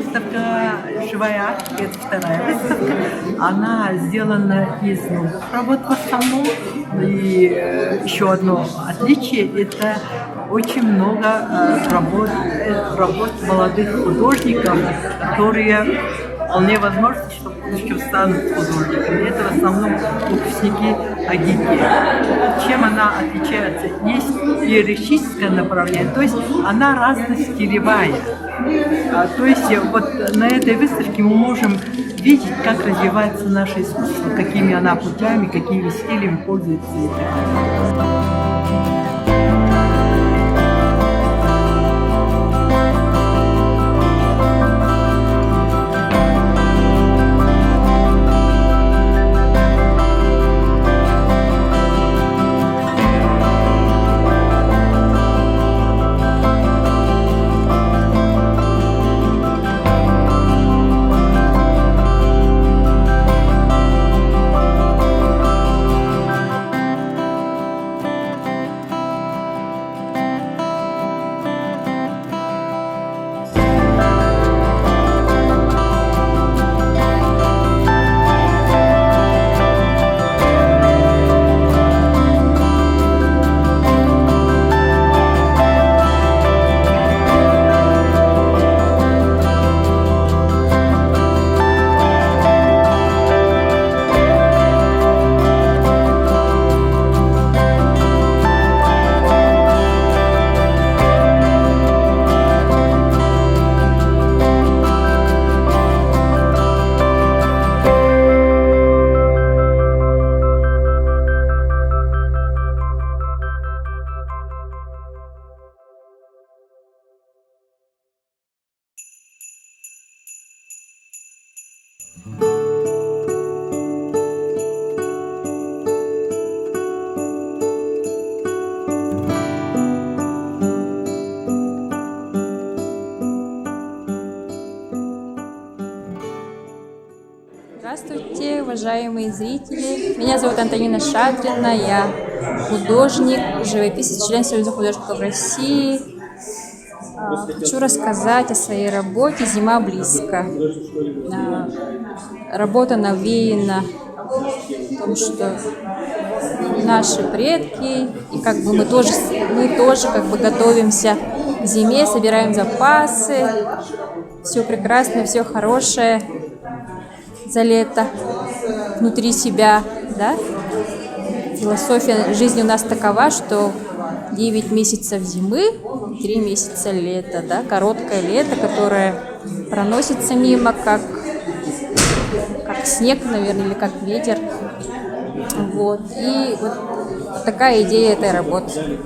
выставка «Живая Арктика», это вторая выставка. Она сделана из новых работ в основном. И еще одно отличие – это очень много работ молодых художников, которые вполне возможно, что еще станут художниками. Это в основном выпускники АГИ. Чем она отличается? Есть лирическое направление, то есть она разностилевая. То есть вот на этой выставке мы можем видеть, как развивается наше искусство, какими она путями, какими стилями пользуется. Здравствуйте, уважаемые зрители! Меня зовут Антонина Шадрина, я художник, живописец, член Союза художников России. Хочу рассказать о своей работе «Зима близко». Работа навеяна том, что наши предки, и как бы мы тоже как бы готовимся к зиме, собираем запасы, все прекрасное, все хорошее за лето внутри себя, да? Философия жизни у нас такова, что 9 месяцев зимы, 3 месяца лета, да? Короткое лето, которое проносится мимо, как снег, наверное, или как ветер. Вот. И вот такая идея этой работы.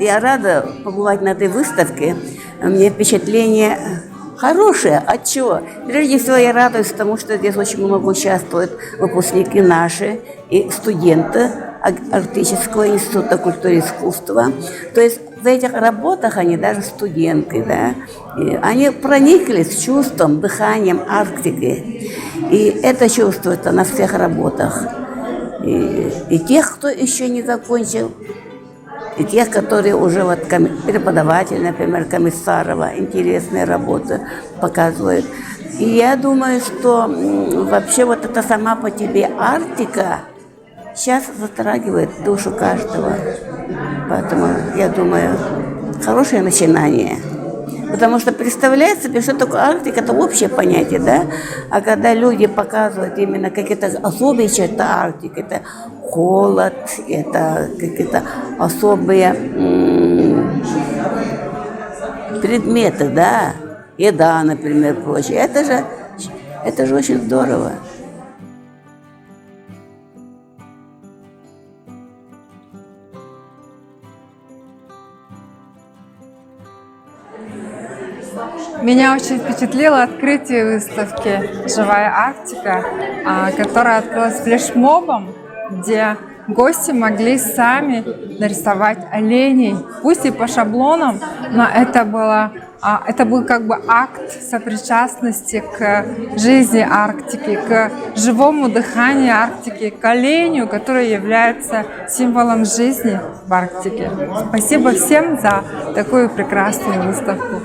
Я рада побывать на этой выставке. У меня впечатление хорошее. А чего? Прежде всего, я радуюсь тому, что здесь очень много участвуют выпускники наши и студенты Арктического института культуры и искусства. То есть в этих работах они даже студенты, да, и они прониклись чувством, дыханием Арктики. И это чувствуется на всех работах. И тех, кто еще не закончил, и тех, которые уже вот преподаватель, например, Комиссарова, интересные работы показывают. И я думаю, что вообще вот эта сама по себе Арктика сейчас затрагивает душу каждого. Поэтому, я думаю, хорошее начинание. Потому что представляет себе, что такое Арктика, это общее понятие, да? А когда люди показывают именно какие-то особые черты Арктики, это холод, это какие-то особые предметы, да? Еда, например, прочее. Это же очень здорово. Меня очень впечатлило открытие выставки «Живая Арктика», которая открылась флешмобом, где гости могли сами нарисовать оленей, пусть и по шаблонам, но это был как бы акт сопричастности к жизни Арктики, к живому дыханию Арктики, к оленю, который является символом жизни в Арктике. Спасибо всем за такую прекрасную выставку.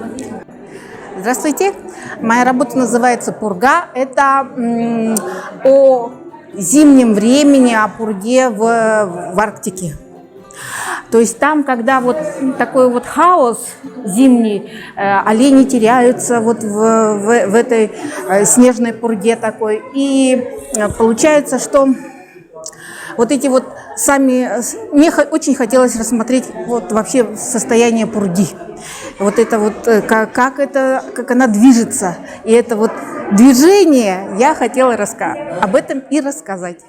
Здравствуйте. Моя работа называется «Пурга». Это о зимнем времени, о пурге в Арктике. То есть там, когда вот такой вот хаос зимний, олени теряются вот в этой снежной пурге такой. И получается, что вот эти вот сами... Мне очень хотелось рассмотреть вот вообще состояние пурги. Вот это вот, как она движется. И это вот движение я хотела об этом и рассказать.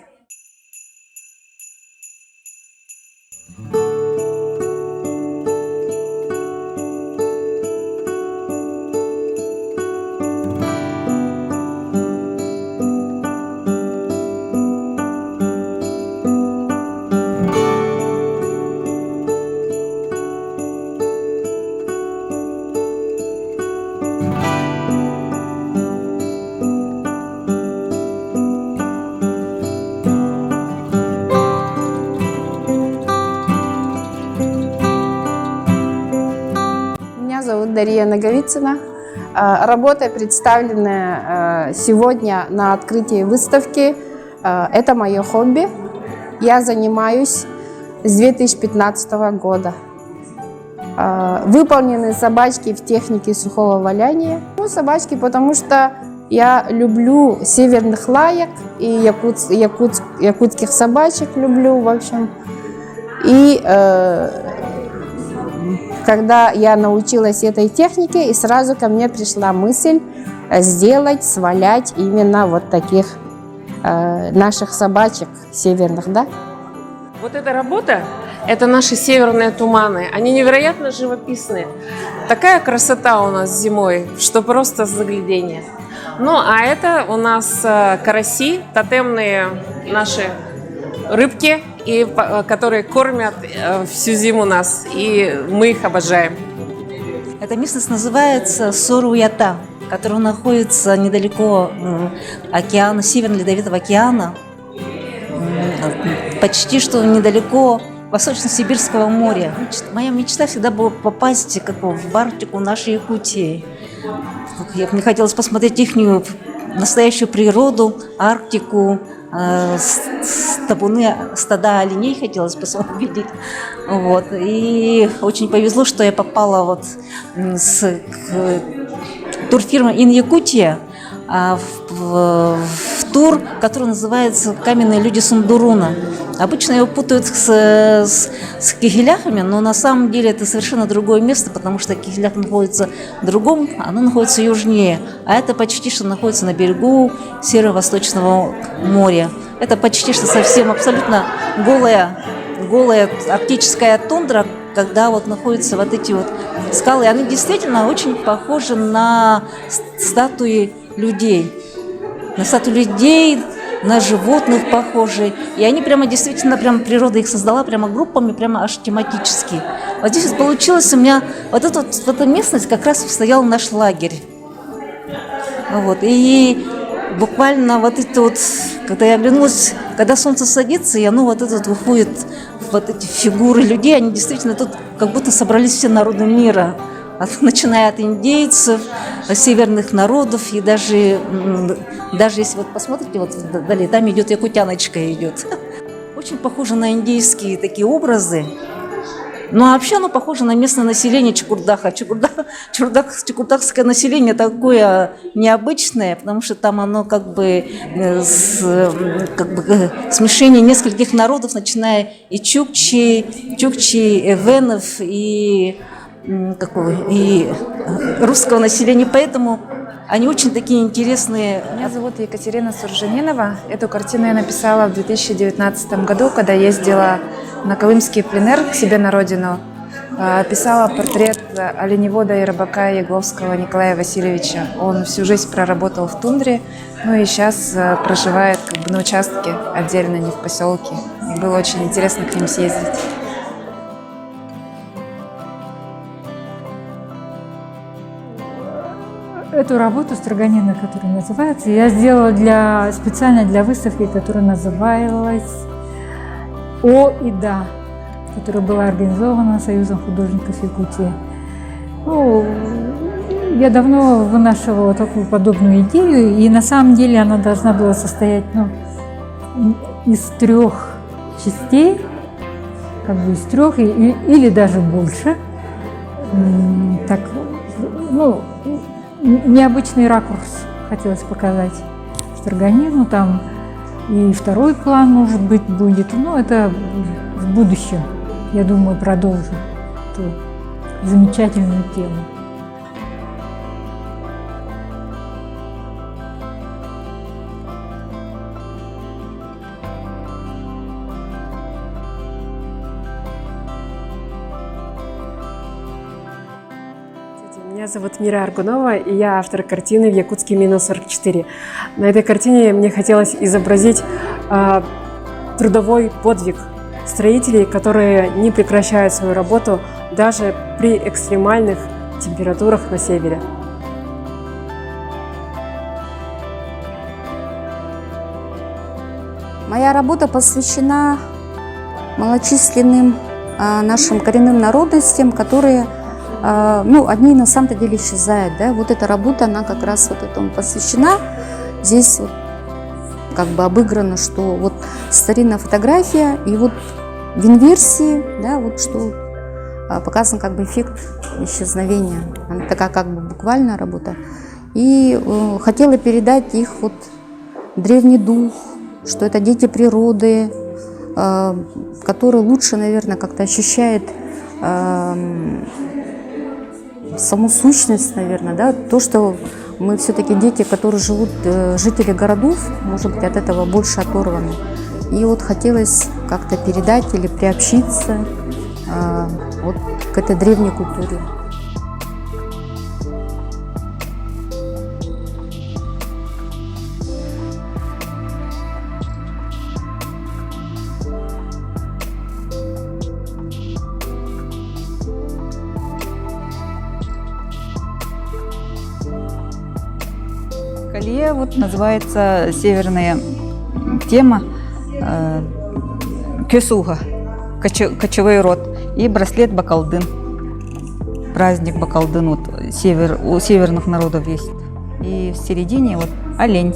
Меня зовут Дарья Наговицына. Работа, представленная сегодня на открытии выставки, это мое хобби. Я занимаюсь с 2015 года. Выполнены собачки в технике сухого валяния. Ну, собачки, потому что я люблю северных лаек и якутских собачек люблю, в общем. И когда я научилась этой технике, и сразу ко мне пришла мысль сделать, свалять именно вот таких наших собачек северных, да? Вот эта работа – это наши северные туманы. Они невероятно живописные. Такая красота у нас зимой, что просто заглядение. Ну, а это у нас караси, тотемные наши рыбки, которые кормят всю зиму нас, и мы их обожаем. Эта местность называется Сор-Уята, которая находится недалеко океана, Северного Ледовитого океана, почти что недалеко Восточно-Сибирского моря. Моя мечта всегда была попасть в Арктику, нашей Якутии. Мне хотелось посмотреть их настоящую природу, Арктику, табуны, стада оленей хотелось увидеть. Вот. И очень повезло, что я попала вот с турфирмой «Ин Якутия» в тур, который называется «Каменные люди Сундуруна». Обычно его путают с Кихеляхами, но на самом деле это совершенно другое место, потому что Кихелях находится в другом, оно находится южнее, а это почти что находится на берегу Северо-Восточного моря. Это почти что совсем абсолютно голая арктическая тундра, когда вот находятся вот эти вот скалы. Они действительно очень похожи на статуи людей. На статуи людей, на животных похожи. И они прямо действительно, природа их создала прямо группами, прямо аж тематически. Вот здесь вот получилось у меня, вот эта местность как раз стоял наш лагерь. Вот. И буквально вот это вот, когда я оглянулась, когда солнце садится, и оно вот это вот выходит, вот эти фигуры людей, они действительно тут как будто собрались все народы мира. Начиная от индейцев, северных народов, и даже если вот посмотрите, вот вдали, там идет якутяночка идет. Очень похоже на индейские такие образы. Ну, а вообще оно похоже на местное население Чукурдаха. Чукурдахское население такое необычное, потому что там оно смешение нескольких народов, начиная и чукчи, эвенов, и русского населения, поэтому они очень такие интересные. Меня зовут Екатерина Сурженинова. Эту картину я написала в 2019 году, когда ездила на Колымский пленэр к себе на родину. Писала портрет оленевода и рыбака Ягловского Николая Васильевича. Он всю жизнь проработал в тундре, ну и сейчас проживает на участке отдельно, не в поселке. И было очень интересно к ним съездить. Эту работу «Строганина», которая называется, я сделала специально для выставки, которая называлась «О и Да», которая была организована Союзом художников Якутии. Ну, я давно вынашивала такую подобную идею, и на самом деле она должна была состоять из 3 частей, как бы из 3 или даже больше. Так, необычный ракурс хотелось показать Строганину, там и 2-й план, может быть, будет, но это в будущем, я думаю, продолжим эту замечательную тему. Меня зовут Мира Аргунова, и я автор картины «В Якутске минус 44». На этой картине мне хотелось изобразить трудовой подвиг строителей, которые не прекращают свою работу даже при экстремальных температурах на севере. Моя работа посвящена малочисленным нашим коренным народностям, которые одни на самом-то деле исчезают, да, вот эта работа, она как раз вот этому посвящена. Здесь вот как бы обыграно, что вот старинная фотография, и вот в инверсии, да, вот что показан как бы эффект исчезновения. Она такая как бы буквальная работа. И хотела передать их вот древний дух, что это дети природы, которые лучше, наверное, как-то ощущают саму сущность, наверное, да, то, что мы все-таки дети, которые живут, жители городов, может быть, от этого больше оторваны. И вот хотелось как-то передать или приобщиться вот к этой древней культуре. Колье вот называется северная тема кесуга, кочевой род, и браслет бакалдын, праздник бакалдын, вот у северных народов есть. И в середине вот олень.